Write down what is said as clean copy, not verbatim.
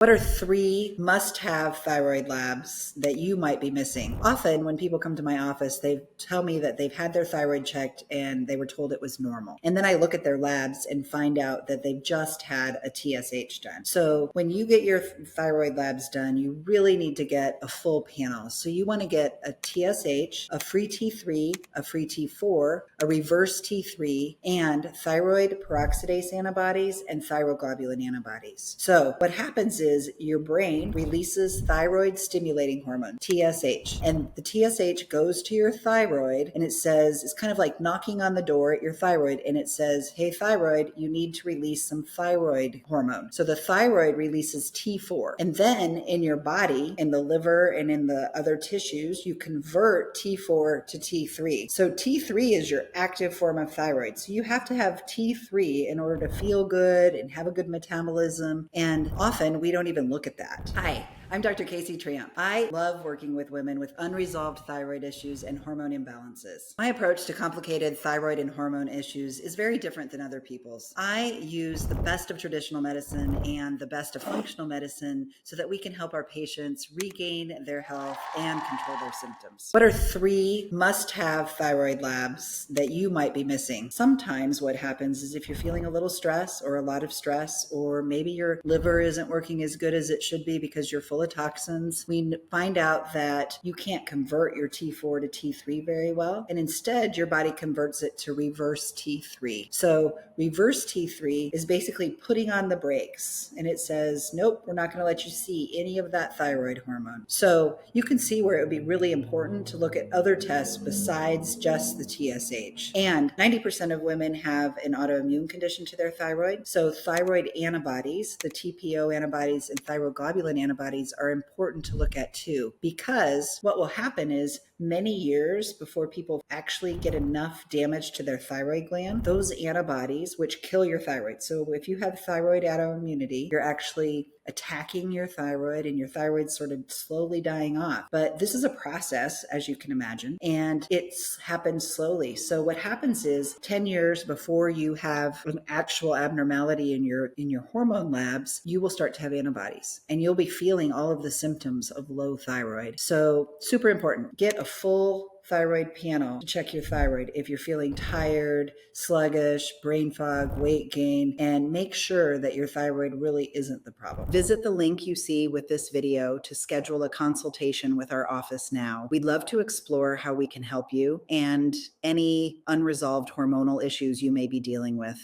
What are 3 must-have thyroid labs that you might be missing? Often when people come to my office, they tell me that they've had their thyroid checked and they were told it was normal. And then I look at their labs and find out that they've just had a TSH done. So when you get your thyroid labs done, you really need to get a full panel. So you want to get a TSH, a free T3, a free T4, a reverse T3, and thyroid peroxidase antibodies and thyroglobulin antibodies. So what happens is your brain releases thyroid stimulating hormone, TSH, and the TSH goes to your thyroid and it says, it's kind of like knocking on the door at your thyroid and it says, hey, thyroid, you need to release some thyroid hormone. So the thyroid releases T4. And then in your body, in the liver and in the other tissues, you convert T4 to T3. So T3 is your active form of thyroid. So you have to have T3 in order to feel good and have a good metabolism. And often we don't even look at that. Hi, I'm Dr. Casey Tramp. I love working with women with unresolved thyroid issues and hormone imbalances. My approach to complicated thyroid and hormone issues is very different than other people's. I use the best of traditional medicine and the best of functional medicine so that we can help our patients regain their health and control their symptoms. What are 3 must-have thyroid labs that you might be missing? Sometimes what happens is if you're feeling a little stress or a lot of stress, or maybe your liver isn't working as good as it should be because you're full of toxins, we find out that you can't convert your T4 to T3 very well. And instead, your body converts it to reverse T3. So reverse T3 is basically putting on the brakes. And it says, nope, we're not going to let you see any of that thyroid hormone. So you can see where it would be really important to look at other tests besides just the TSH. And 90% of women have an autoimmune condition to their thyroid. So thyroid antibodies, the TPO antibodies and thyroglobulin antibodies, are important to look at too, because what will happen is many years before people actually get enough damage to their thyroid gland, those antibodies, which kill your thyroid. So if you have thyroid autoimmunity, you're actually attacking your thyroid and your thyroid's sort of slowly dying off. But this is a process, as you can imagine, and it's happened slowly. So what happens is 10 years before you have an actual abnormality in your hormone labs, you will start to have antibodies and you'll be feeling all of the symptoms of low thyroid. So super important. Get a full thyroid panel to check your thyroid if you're feeling tired, sluggish, brain fog, weight gain, and make sure that your thyroid really isn't the problem. Visit the link you see with this video to schedule a consultation with our office now. We'd love to explore how we can help you and any unresolved hormonal issues you may be dealing with.